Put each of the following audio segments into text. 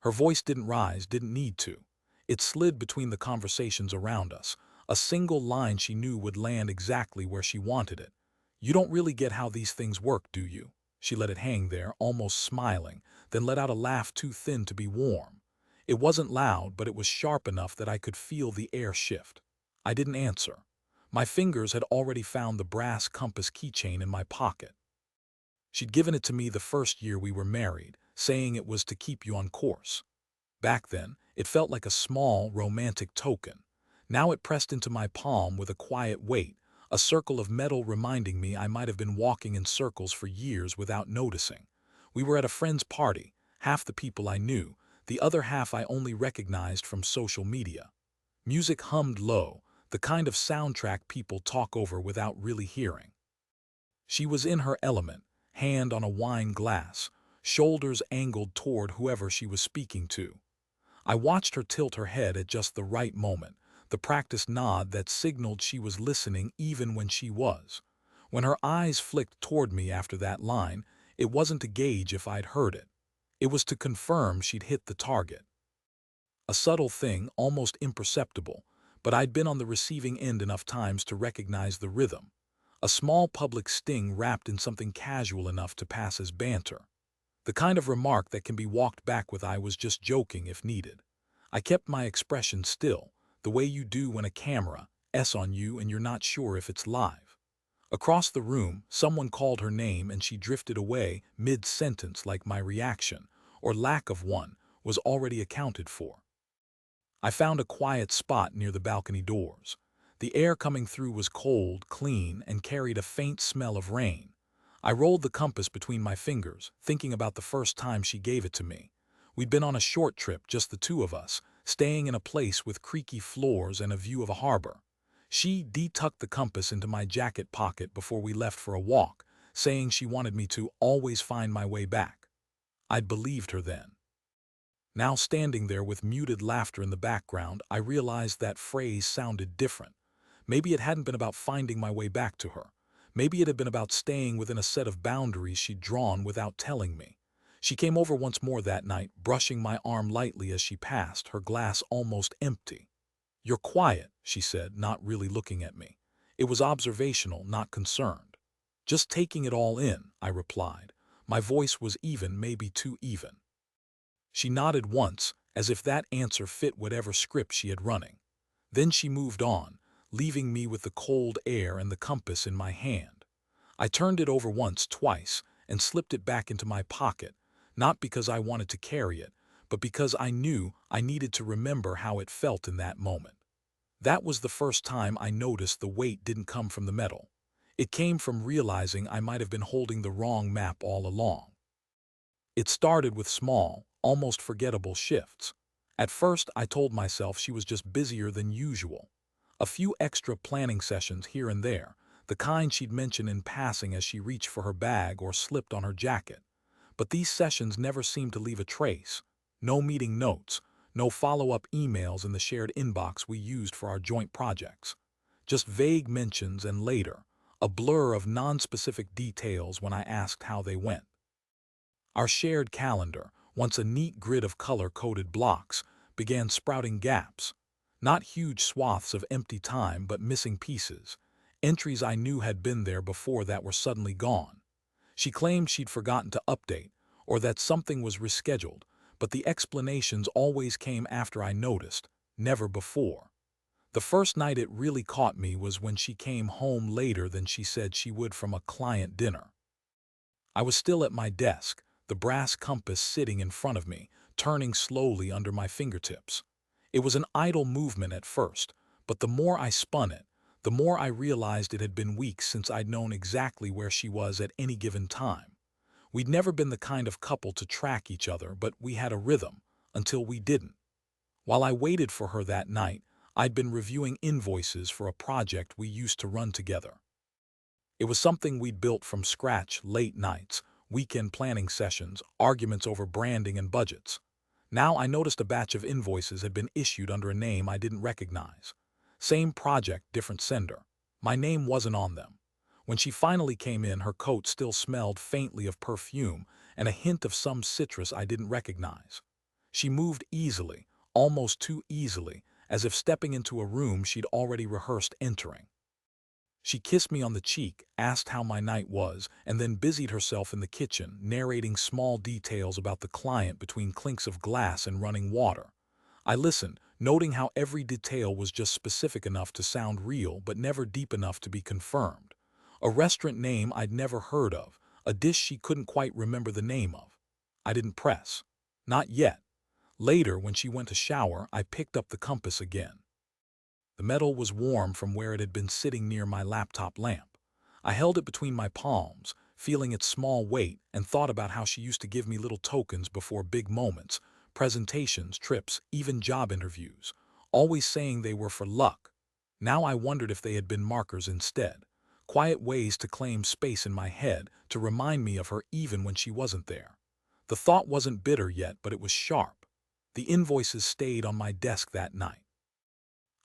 Her voice didn't rise, didn't need to. It slid between the conversations around us, a single line she knew would land exactly where she wanted it. "You don't really get how these things work, do you?" She let it hang there, almost smiling, then let out a laugh too thin to be warm. It wasn't loud, but it was sharp enough that I could feel the air shift. I didn't answer. My fingers had already found the brass compass keychain in my pocket. She'd given it to me the first year we were married, saying it was to keep you on course. Back then, it felt like a small, romantic token. Now it pressed into my palm with a quiet weight, a circle of metal reminding me I might have been walking in circles for years without noticing. We were at a friend's party, half the people I knew, the other half I only recognized from social media. Music hummed low, the kind of soundtrack people talk over without really hearing. She was in her element, hand on a wine glass, shoulders angled toward whoever she was speaking to. I watched her tilt her head at just the right moment, the practiced nod that signaled she was listening even when she was. When her eyes flicked toward me after that line, it wasn't to gauge if I'd heard it. It was to confirm she'd hit the target. A subtle thing, almost imperceptible, but I'd been on the receiving end enough times to recognize the rhythm. A small public sting wrapped in something casual enough to pass as banter. The kind of remark that can be walked back with "I was just joking" if needed. I kept my expression still, the way you do when a camera's on you and you're not sure if it's live. Across the room, someone called her name and she drifted away mid-sentence like my reaction, or lack of one, was already accounted for. I found a quiet spot near the balcony doors. The air coming through was cold, clean, and carried a faint smell of rain. I rolled the compass between my fingers, thinking about the first time she gave it to me. We'd been on a short trip, just the two of us, staying in a place with creaky floors and a view of a harbor. She de-tucked the compass into my jacket pocket before we left for a walk, saying she wanted me to always find my way back. I'd believed her then. Now standing there with muted laughter in the background, I realized that phrase sounded different. Maybe it hadn't been about finding my way back to her. Maybe it had been about staying within a set of boundaries she'd drawn without telling me. She came over once more that night, brushing my arm lightly as she passed, her glass almost empty. "You're quiet," she said, not really looking at me. It was observational, not concerned. "Just taking it all in," I replied. My voice was even, maybe too even. She nodded once, as if that answer fit whatever script she had running. Then she moved on, leaving me with the cold air and the compass in my hand. I turned it over once, twice, and slipped it back into my pocket, not because I wanted to carry it, but because I knew I needed to remember how it felt in that moment. That was the first time I noticed the weight didn't come from the metal. It came from realizing I might have been holding the wrong map all along. It started with small, almost forgettable shifts. At first, I told myself she was just busier than usual. A few extra planning sessions here and there, the kind she'd mention in passing as she reached for her bag or slipped on her jacket. But these sessions never seemed to leave a trace. No meeting notes, no follow-up emails in the shared inbox we used for our joint projects. Just vague mentions and later, a blur of non-specific details when I asked how they went. Our shared calendar, once a neat grid of color-coded blocks, began sprouting gaps. Not huge swaths of empty time, but missing pieces. Entries I knew had been there before that were suddenly gone. She claimed she'd forgotten to update, or that something was rescheduled, but the explanations always came after I noticed, never before. The first night it really caught me was when she came home later than she said she would from a client dinner. I was still at my desk, the brass compass sitting in front of me, turning slowly under my fingertips. It was an idle movement at first, but the more I spun it, the more I realized it had been weeks since I'd known exactly where she was at any given time. We'd never been the kind of couple to track each other, but we had a rhythm, until we didn't. While I waited for her that night, I'd been reviewing invoices for a project we used to run together. It was something we'd built from scratch, late nights, weekend planning sessions, arguments over branding and budgets. Now I noticed a batch of invoices had been issued under a name I didn't recognize. Same project, different sender. My name wasn't on them. When she finally came in, her coat still smelled faintly of perfume and a hint of some citrus I didn't recognize. She moved easily, almost too easily, as if stepping into a room she'd already rehearsed entering. She kissed me on the cheek, asked how my night was, and then busied herself in the kitchen, narrating small details about the client between clinks of glass and running water. I listened, noting how every detail was just specific enough to sound real but never deep enough to be confirmed. A restaurant name I'd never heard of, a dish she couldn't quite remember the name of. I didn't press. Not yet. Later, when she went to shower, I picked up the compass again. The metal was warm from where it had been sitting near my laptop lamp. I held it between my palms, feeling its small weight, and thought about how she used to give me little tokens before big moments, presentations, trips, even job interviews, always saying they were for luck. Now I wondered if they had been markers instead, quiet ways to claim space in my head, to remind me of her even when she wasn't there. The thought wasn't bitter yet, but it was sharp. The invoices stayed on my desk that night.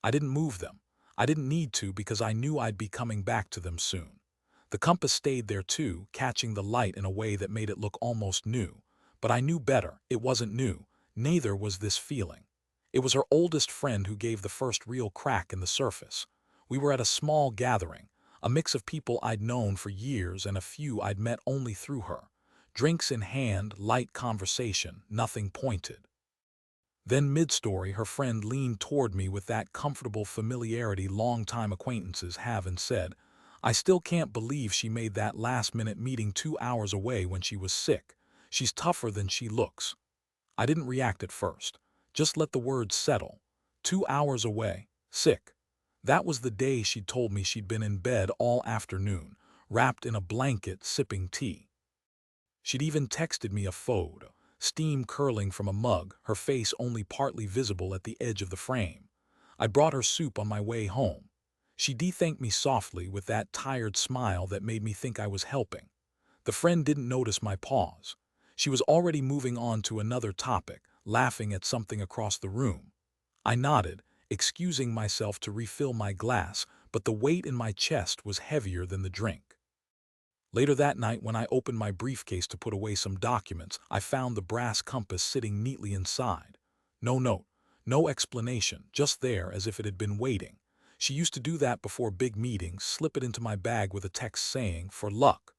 I didn't move them. I didn't need to because I knew I'd be coming back to them soon. The compass stayed there too, catching the light in a way that made it look almost new. But I knew better. It wasn't new. Neither was this feeling. It was her oldest friend who gave the first real crack in the surface. We were at a small gathering, a mix of people I'd known for years and a few I'd met only through her. Drinks in hand, light conversation, nothing pointed. Then mid-story, her friend leaned toward me with that comfortable familiarity long-time acquaintances have and said, "I still can't believe she made that last-minute meeting 2 hours away when she was sick. She's tougher than she looks." I didn't react at first. Just let the words settle. 2 hours away, sick. That was the day she'd told me she'd been in bed all afternoon, wrapped in a blanket, sipping tea. She'd even texted me a photo, steam curling from a mug, her face only partly visible at the edge of the frame. I brought her soup on my way home. She de-thanked me softly with that tired smile that made me think I was helping. The friend didn't notice my pause. She was already moving on to another topic, laughing at something across the room. I nodded, excusing myself to refill my glass, but the weight in my chest was heavier than the drink. Later that night, when I opened my briefcase to put away some documents, I found the brass compass sitting neatly inside. No note, no explanation, just there as if it had been waiting. She used to do that before big meetings, slip it into my bag with a text saying, "For luck."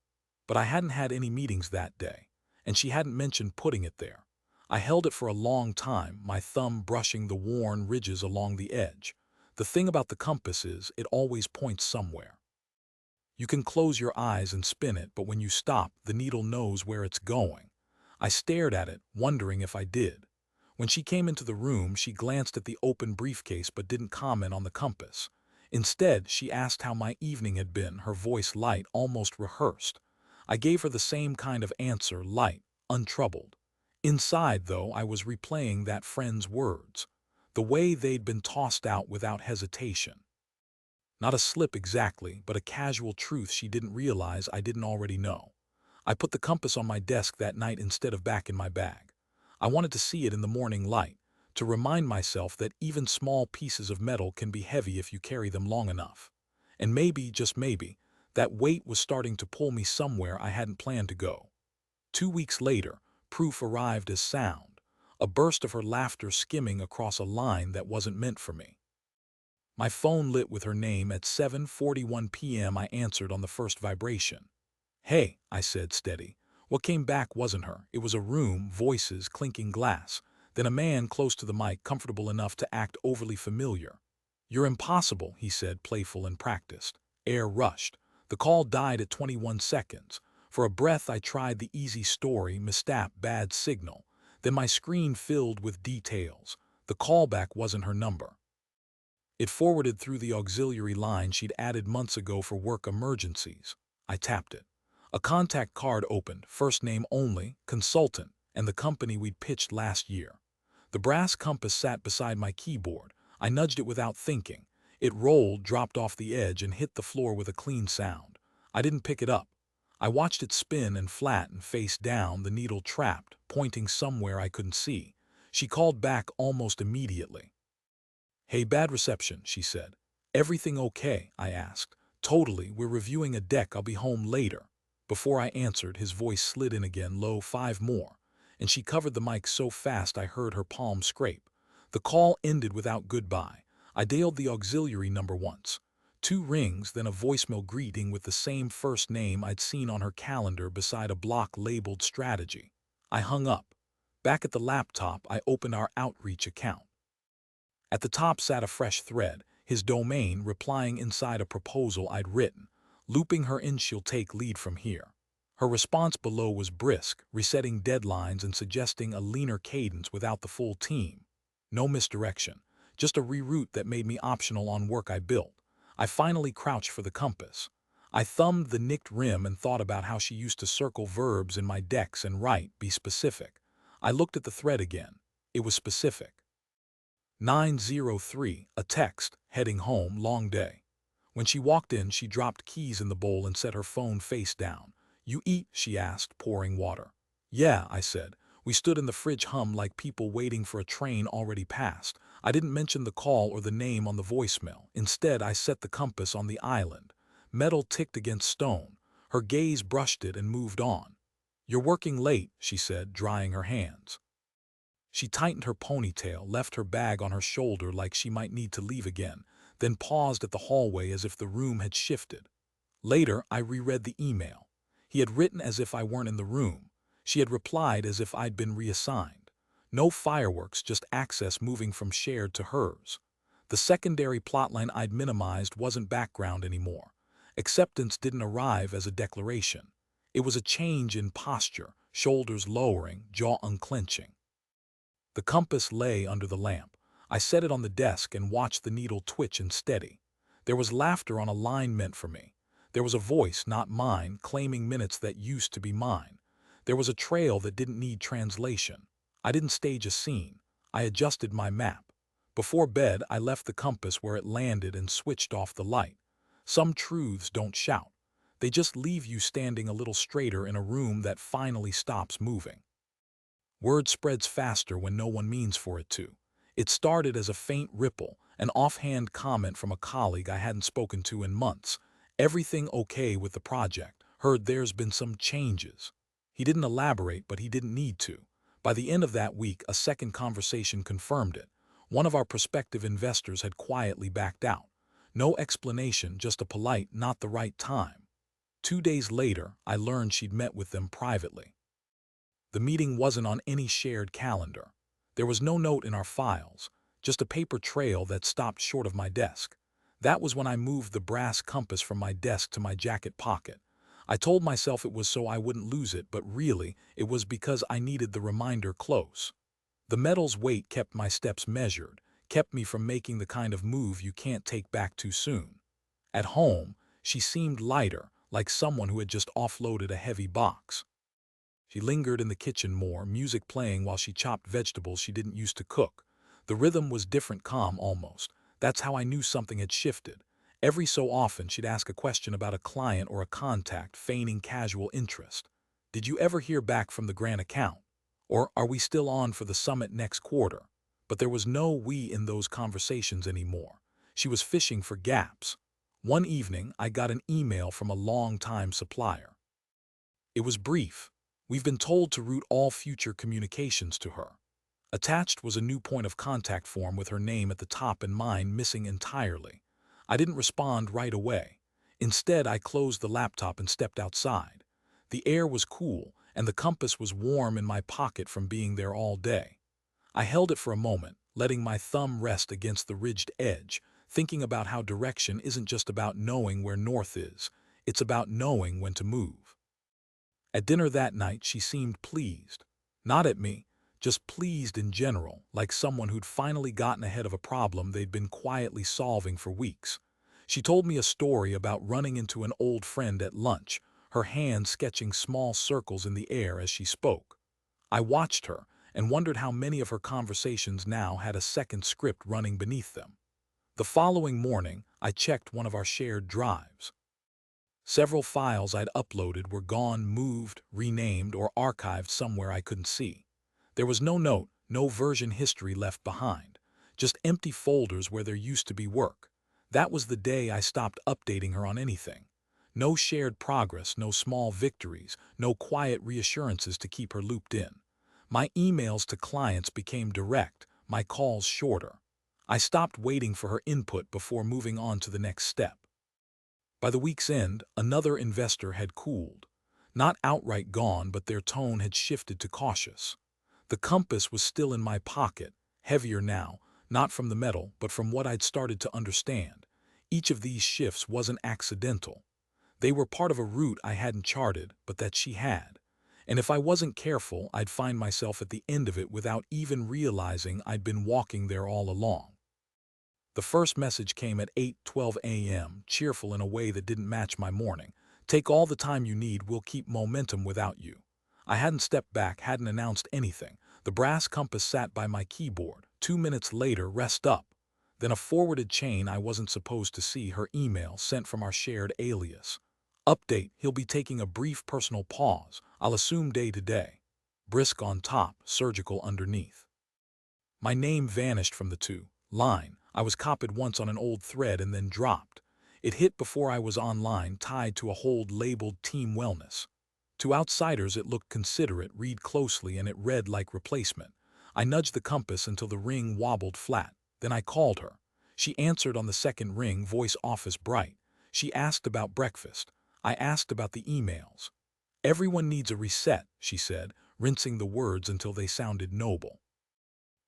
But I hadn't had any meetings that day, and she hadn't mentioned putting it there. I held it for a long time, my thumb brushing the worn ridges along the edge. The thing about the compass is, it always points somewhere. You can close your eyes and spin it, but when you stop, the needle knows where it's going. I stared at it, wondering if I did. When she came into the room, she glanced at the open briefcase but didn't comment on the compass. Instead, she asked how my evening had been, her voice light, almost rehearsed. I gave her the same kind of answer, light, untroubled. Inside, though, I was replaying that friend's words, the way they'd been tossed out without hesitation. Not a slip exactly, but a casual truth she didn't realize I didn't already know. I put the compass on my desk that night instead of back in my bag. I wanted to see it in the morning light, to remind myself that even small pieces of metal can be heavy if you carry them long enough. And maybe, just maybe, that weight was starting to pull me somewhere I hadn't planned to go. 2 weeks later, proof arrived as sound, a burst of her laughter skimming across a line that wasn't meant for me. My phone lit with her name at 7:41 p.m. I answered on the first vibration. "Hey," I said, steady. What came back wasn't her. It was a room, voices, clinking glass. Then a man close to the mic, comfortable enough to act overly familiar. "You're impossible," he said, playful and practiced. Air rushed. The call died at 21 seconds. For a breath I tried the easy story, misstep, bad signal. Then my screen filled with details. The callback wasn't her number. It forwarded through the auxiliary line she'd added months ago for work emergencies. I tapped it. A contact card opened, first name only, consultant, and the company we'd pitched last year. The brass compass sat beside my keyboard. I nudged it without thinking. It rolled, dropped off the edge, and hit the floor with a clean sound. I didn't pick it up. I watched it spin and flatten, face down, the needle trapped, pointing somewhere I couldn't see. She called back almost immediately. "Hey, bad reception," she said. "Everything okay?" I asked. "Totally, we're reviewing a deck, I'll be home later." Before I answered, his voice slid in again, low, 5 more. and she covered the mic so fast I heard her palm scrape. The call ended without goodbye. I dialed the auxiliary number once. 2 rings, then a voicemail greeting with the same first name I'd seen on her calendar beside a block labeled strategy. I hung up. Back at the laptop, I opened our Outreach account. At the top sat a fresh thread, his domain replying inside a proposal I'd written. Looping her in, she'll take lead from here. Her response below was brisk, resetting deadlines and suggesting a leaner cadence without the full team. No misdirection, just a reroute that made me optional on work I built. I finally crouched for the compass. I thumbed the nicked rim and thought about how she used to circle verbs in my decks and write, "Be specific." I looked at the thread again. It was specific. 9:03, a text, heading home, long day. When she walked in, she dropped keys in the bowl and set her phone face down. "You eat?" she asked, pouring water. "Yeah," I said. We stood in the fridge, hummed like people waiting for a train already passed. I didn't mention the call or the name on the voicemail. Instead, I set the compass on the island. Metal ticked against stone. Her gaze brushed it and moved on. "You're working late," she said, drying her hands. She tightened her ponytail, left her bag on her shoulder like she might need to leave again, then paused at the hallway as if the room had shifted. Later, I reread the email. He had written as if I weren't in the room. She had replied as if I'd been reassigned. No fireworks, just access moving from shared to hers. The secondary plotline I'd minimized wasn't background anymore. Acceptance didn't arrive as a declaration. It was a change in posture, shoulders lowering, jaw unclenching. The compass lay under the lamp. I set it on the desk and watched the needle twitch and steady. There was laughter on a line meant for me. There was a voice, not mine, claiming minutes that used to be mine. There was a trail that didn't need translation. I didn't stage a scene. I adjusted my map. Before bed, I left the compass where it landed and switched off the light. Some truths don't shout. They just leave you standing a little straighter in a room that finally stops moving. Word spreads faster when no one means for it to. It started as a faint ripple, an offhand comment from a colleague I hadn't spoken to in months. "Everything okay with the project? Heard there's been some changes." He didn't elaborate, but he didn't need to. By the end of that week, a second conversation confirmed it. One of our prospective investors had quietly backed out. No explanation, just a polite, "not the right time." 2 days later, I learned she'd met with them privately. The meeting wasn't on any shared calendar. There was no note in our files, just a paper trail that stopped short of my desk. That was when I moved the brass compass from my desk to my jacket pocket. I told myself it was so I wouldn't lose it, but really, it was because I needed the reminder close. The metal's weight kept my steps measured, kept me from making the kind of move you can't take back too soon. At home, she seemed lighter, like someone who had just offloaded a heavy box. She lingered in the kitchen more, music playing while she chopped vegetables she didn't used to cook. The rhythm was different, calm almost. That's how I knew something had shifted. Every so often, she'd ask a question about a client or a contact, feigning casual interest. "Did you ever hear back from the grant account?" Or, "Are we still on for the summit next quarter?" But there was no "we" in those conversations anymore. She was fishing for gaps. One evening, I got an email from a long-time supplier. It was brief. "We've been told to route all future communications to her." Attached was a new point of contact form with her name at the top and mine missing entirely. I didn't respond right away. Instead, I closed the laptop and stepped outside. The air was cool, and the compass was warm in my pocket from being there all day. I held it for a moment, letting my thumb rest against the ridged edge, thinking about how direction isn't just about knowing where north is, it's about knowing when to move. At dinner that night, she seemed pleased. Not at me, just pleased in general, like someone who'd finally gotten ahead of a problem they'd been quietly solving for weeks. She told me a story about running into an old friend at lunch, her hand sketching small circles in the air as she spoke. I watched her and wondered how many of her conversations now had a second script running beneath them. The following morning, I checked one of our shared drives. Several files I'd uploaded were gone, moved, renamed, or archived somewhere I couldn't see. There was no note, no version history left behind, just empty folders where there used to be work. That was the day I stopped updating her on anything. No shared progress, no small victories, no quiet reassurances to keep her looped in. My emails to clients became direct, my calls shorter. I stopped waiting for her input before moving on to the next step. By the week's end, another investor had cooled. Not outright gone, but their tone had shifted to cautious. The compass was still in my pocket, heavier now, not from the metal, but from what I'd started to understand. Each of these shifts wasn't accidental. They were part of a route I hadn't charted, but that she had. And if I wasn't careful, I'd find myself at the end of it without even realizing I'd been walking there all along. The first message came at 8:12 a.m., cheerful in a way that didn't match my morning. "Take all the time you need, we'll keep momentum without you." I hadn't stepped back, hadn't announced anything. The brass compass sat by my keyboard. 2 minutes later, rest up. Then a forwarded chain I wasn't supposed to see, her email sent from our shared alias. Update, he'll be taking a brief personal pause. I'll assume day to day. Brisk on top, surgical underneath. My name vanished from the two-line. I was copied once on an old thread and then dropped. It hit before I was online, tied to a hold labeled Team Wellness. To outsiders it looked considerate, read closely, and it read like replacement. I nudged the compass until the ring wobbled flat. Then I called her. She answered on the second ring, voice office bright. She asked about breakfast. I asked about the emails. "Everyone needs a reset," she said, rinsing the words until they sounded noble.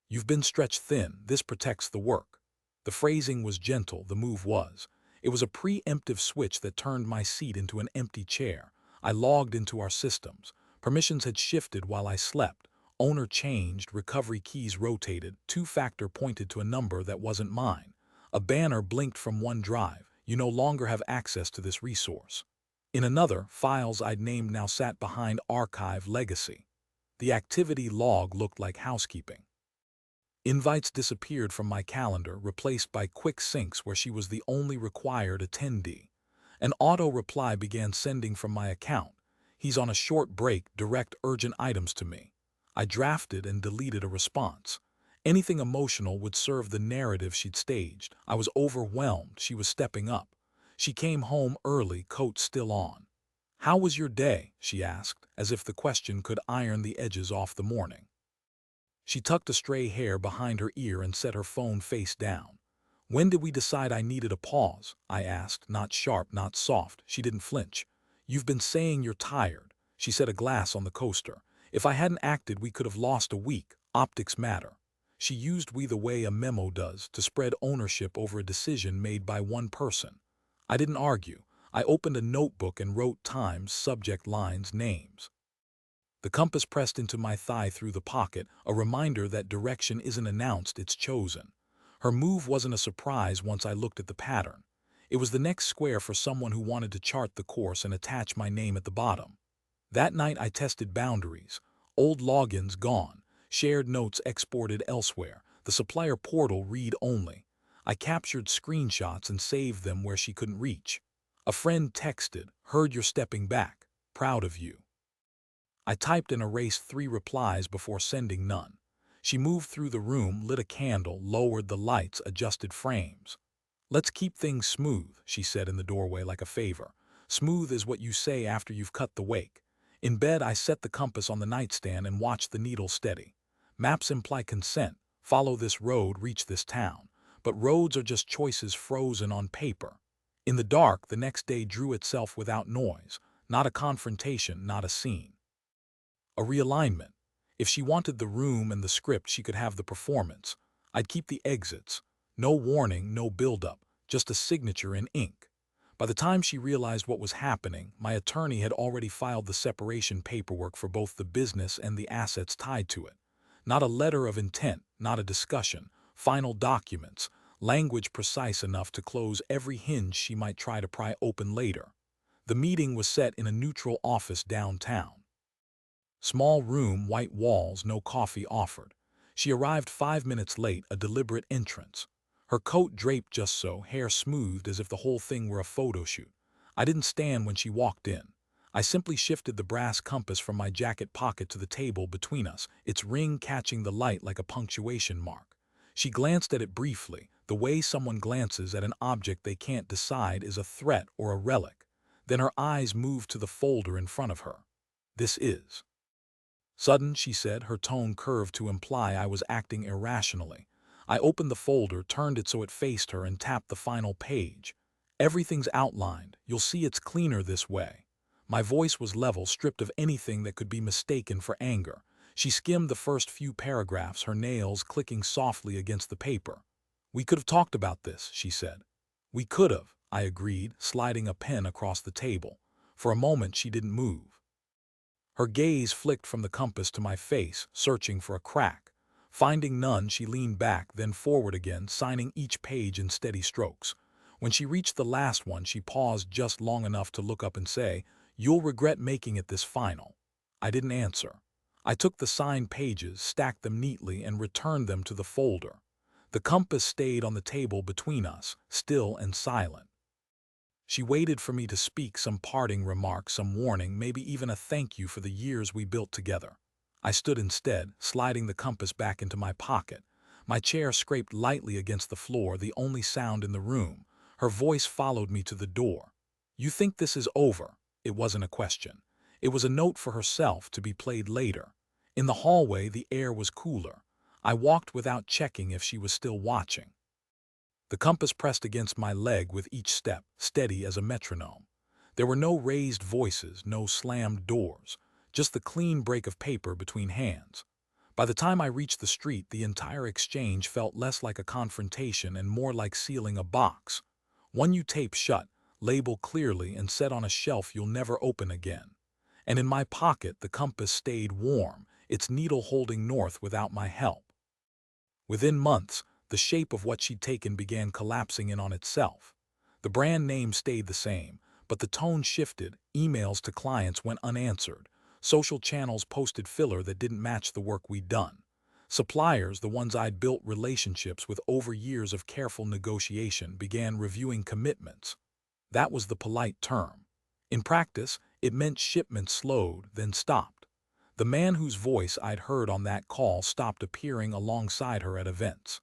"You've been stretched thin, this protects the work." The phrasing was gentle, the move was. It was a preemptive switch that turned my seat into an empty chair. I logged into our systems. Permissions had shifted while I slept. Owner changed, recovery keys rotated, two-factor pointed to a number that wasn't mine. A banner blinked from one drive. "You no longer have access to this resource." In another, files I'd named now sat behind Archive Legacy. The activity log looked like housekeeping. Invites disappeared from my calendar, replaced by quick syncs where she was the only required attendee. An auto-reply began sending from my account. "He's on a short break, direct urgent items to me." I drafted and deleted a response. Anything emotional would serve the narrative she'd staged. I was overwhelmed. She was stepping up. She came home early, coat still on. "How was your day?" she asked, as if the question could iron the edges off the morning. She tucked a stray hair behind her ear and set her phone face down. "When did we decide I needed a pause?" I asked, not sharp, not soft. She didn't flinch. "You've been saying you're tired." She set a glass on the coaster. "If I hadn't acted, we could have lost a week. Optics matter." She used "we" the way a memo does, to spread ownership over a decision made by one person. I didn't argue. I opened a notebook and wrote times, subject lines, names. The compass pressed into my thigh through the pocket, a reminder that direction isn't announced, it's chosen. Her move wasn't a surprise once I looked at the pattern. It was the next square for someone who wanted to chart the course and attach my name at the bottom. That night I tested boundaries. Old logins gone, shared notes exported elsewhere, the supplier portal read only. I captured screenshots and saved them where she couldn't reach. A friend texted, "Heard you're stepping back. Proud of you." I typed and erased 3 replies before sending none. She moved through the room, lit a candle, lowered the lights, adjusted frames. "Let's keep things smooth," she said in the doorway like a favor. "Smooth is what you say after you've cut the wake." In bed, I set the compass on the nightstand and watched the needle steady. Maps imply consent. Follow this road, reach this town. But roads are just choices frozen on paper. In the dark, the next day drew itself without noise. Not a confrontation, not a scene. A realignment. If she wanted the room and the script, she could have the performance. I'd keep the exits. No warning, no build-up, just a signature in ink. By the time she realized what was happening, my attorney had already filed the separation paperwork for both the business and the assets tied to it. Not a letter of intent, not a discussion. Final documents, language precise enough to close every hinge she might try to pry open later. The meeting was set in a neutral office downtown. Small room, white walls, no coffee offered. She arrived 5 minutes late, a deliberate entrance. Her coat draped just so, hair smoothed as if the whole thing were a photo shoot. I didn't stand when she walked in. I simply shifted the brass compass from my jacket pocket to the table between us, its ring catching the light like a punctuation mark. She glanced at it briefly, the way someone glances at an object they can't decide is a threat or a relic. Then her eyes moved to the folder in front of her. "This is." Sudden, she said, her tone curved to imply I was acting irrationally. I opened the folder, turned it so it faced her, and tapped the final page. Everything's outlined. You'll see it's cleaner this way. My voice was level, stripped of anything that could be mistaken for anger. She skimmed the first few paragraphs, her nails clicking softly against the paper. "We could have talked about this," she said. "We could have," I agreed, sliding a pen across the table. For a moment, she didn't move. Her gaze flicked from the compass to my face, searching for a crack. Finding none, she leaned back, then forward again, signing each page in steady strokes. When she reached the last one, she paused just long enough to look up and say, "You'll regret making it this final." I didn't answer. I took the signed pages, stacked them neatly, and returned them to the folder. The compass stayed on the table between us, still and silent. She waited for me to speak some parting remark, some warning, maybe even a thank you for the years we built together. I stood instead, sliding the compass back into my pocket. My chair scraped lightly against the floor, the only sound in the room. Her voice followed me to the door. "You think this is over?" It wasn't a question. It was a note for herself, to be played later. In the hallway, the air was cooler. I walked without checking if she was still watching. The compass pressed against my leg with each step, steady as a metronome. There were no raised voices, no slammed doors, just the clean break of paper between hands. By the time I reached the street, the entire exchange felt less like a confrontation and more like sealing a box. One you tape shut, label clearly, and set on a shelf you'll never open again. And in my pocket, the compass stayed warm, its needle holding north without my help. Within months, the shape of what she'd taken began collapsing in on itself. The brand name stayed the same, but the tone shifted. Emails to clients went unanswered. Social channels posted filler that didn't match the work we'd done. Suppliers, the ones I'd built relationships with over years of careful negotiation, began reviewing commitments. That was the polite term. In practice, it meant shipments slowed, then stopped. The man whose voice I'd heard on that call stopped appearing alongside her at events.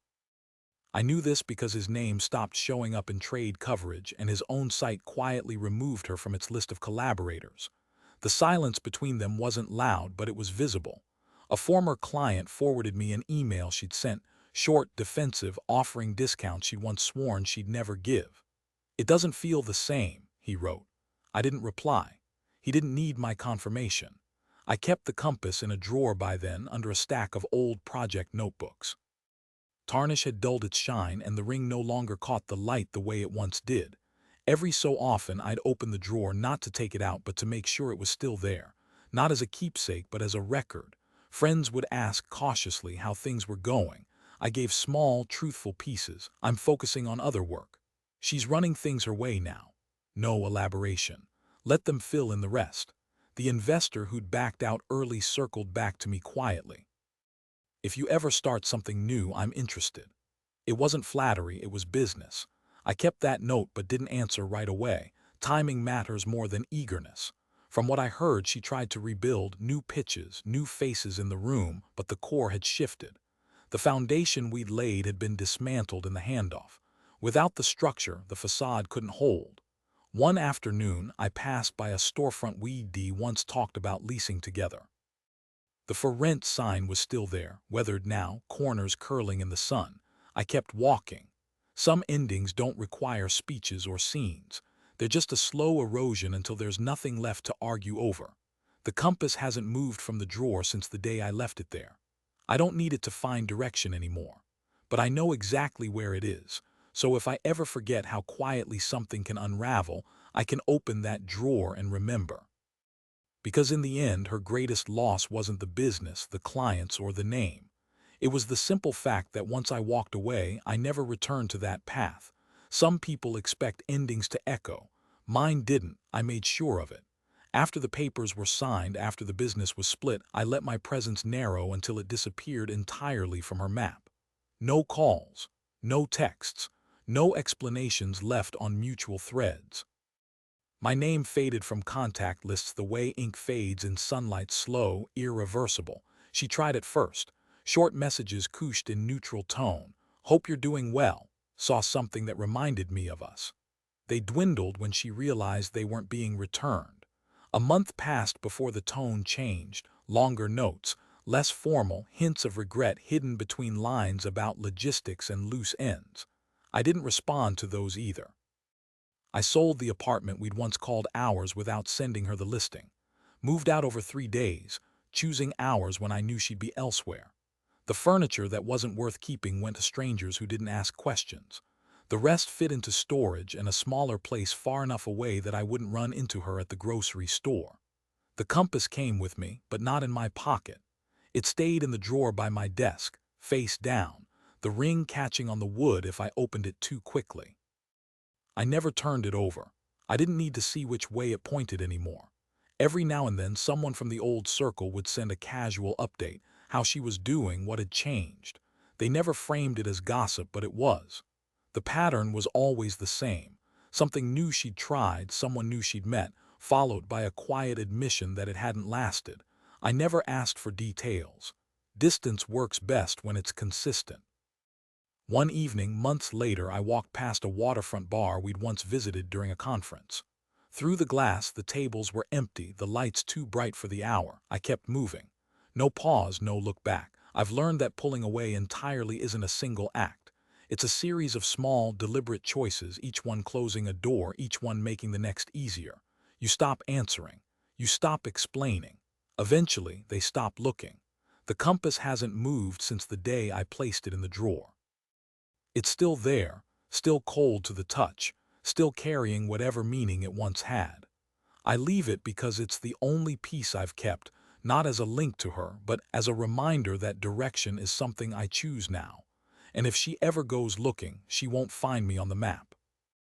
I knew this because his name stopped showing up in trade coverage, and his own site quietly removed her from its list of collaborators. The silence between them wasn't loud, but it was visible. A former client forwarded me an email she'd sent, short, defensive, offering discounts she'd once sworn she'd never give. "It doesn't feel the same," he wrote. I didn't reply. He didn't need my confirmation. I kept the compass in a drawer by then, under a stack of old project notebooks. Tarnish had dulled its shine, and the ring no longer caught the light the way it once did. Every so often, I'd open the drawer, not to take it out, but to make sure it was still there. Not as a keepsake, but as a record. Friends would ask cautiously how things were going. I gave small, truthful pieces. "I'm focusing on other work. She's running things her way now." No elaboration. Let them fill in the rest. The investor who'd backed out early circled back to me quietly. "If you ever start something new, I'm interested." It wasn't flattery, it was business. I kept that note but didn't answer right away. Timing matters more than eagerness. From what I heard, she tried to rebuild, new pitches, new faces in the room, but the core had shifted. The foundation we'd laid had been dismantled in the handoff. Without the structure, the facade couldn't hold. One afternoon, I passed by a storefront we'd once talked about leasing together. The "for rent" sign was still there, weathered now, corners curling in the sun. I kept walking. Some endings don't require speeches or scenes. They're just a slow erosion until there's nothing left to argue over. The compass hasn't moved from the drawer since the day I left it there. I don't need it to find direction anymore. But I know exactly where it is. So if I ever forget how quietly something can unravel, I can open that drawer and remember. Because in the end, her greatest loss wasn't the business, the clients, or the name. It was the simple fact that once I walked away, I never returned to that path. Some people expect endings to echo. Mine didn't. I made sure of it. After the papers were signed, after the business was split, I let my presence narrow until it disappeared entirely from her map. No calls, no texts, no explanations left on mutual threads. My name faded from contact lists the way ink fades in sunlight, slow, irreversible. She tried it first. Short messages couched in neutral tone. "Hope you're doing well. Saw something that reminded me of us." They dwindled when she realized they weren't being returned. A month passed before the tone changed. Longer notes, less formal, hints of regret hidden between lines about logistics and loose ends. I didn't respond to those either. I sold the apartment we'd once called ours without sending her the listing. Moved out over 3 days, choosing ours when I knew she'd be elsewhere. The furniture that wasn't worth keeping went to strangers who didn't ask questions. The rest fit into storage and a smaller place far enough away that I wouldn't run into her at the grocery store. The compass came with me, but not in my pocket. It stayed in the drawer by my desk, face down, the ring catching on the wood if I opened it too quickly. I never turned it over. I didn't need to see which way it pointed anymore. Every now and then, someone from the old circle would send a casual update, how she was doing, what had changed. They never framed it as gossip, but it was. The pattern was always the same. Something new she'd tried, someone new she'd met, followed by a quiet admission that it hadn't lasted. I never asked for details. Distance works best when it's consistent. One evening, months later, I walked past a waterfront bar we'd once visited during a conference. Through the glass, the tables were empty, the lights too bright for the hour. I kept moving. No pause, no look back. I've learned that pulling away entirely isn't a single act. It's a series of small, deliberate choices, each one closing a door, each one making the next easier. You stop answering. You stop explaining. Eventually, they stop looking. The compass hasn't moved since the day I placed it in the drawer. It's still there, still cold to the touch, still carrying whatever meaning it once had. I leave it because it's the only piece I've kept, not as a link to her, but as a reminder that direction is something I choose now. And if she ever goes looking, she won't find me on the map.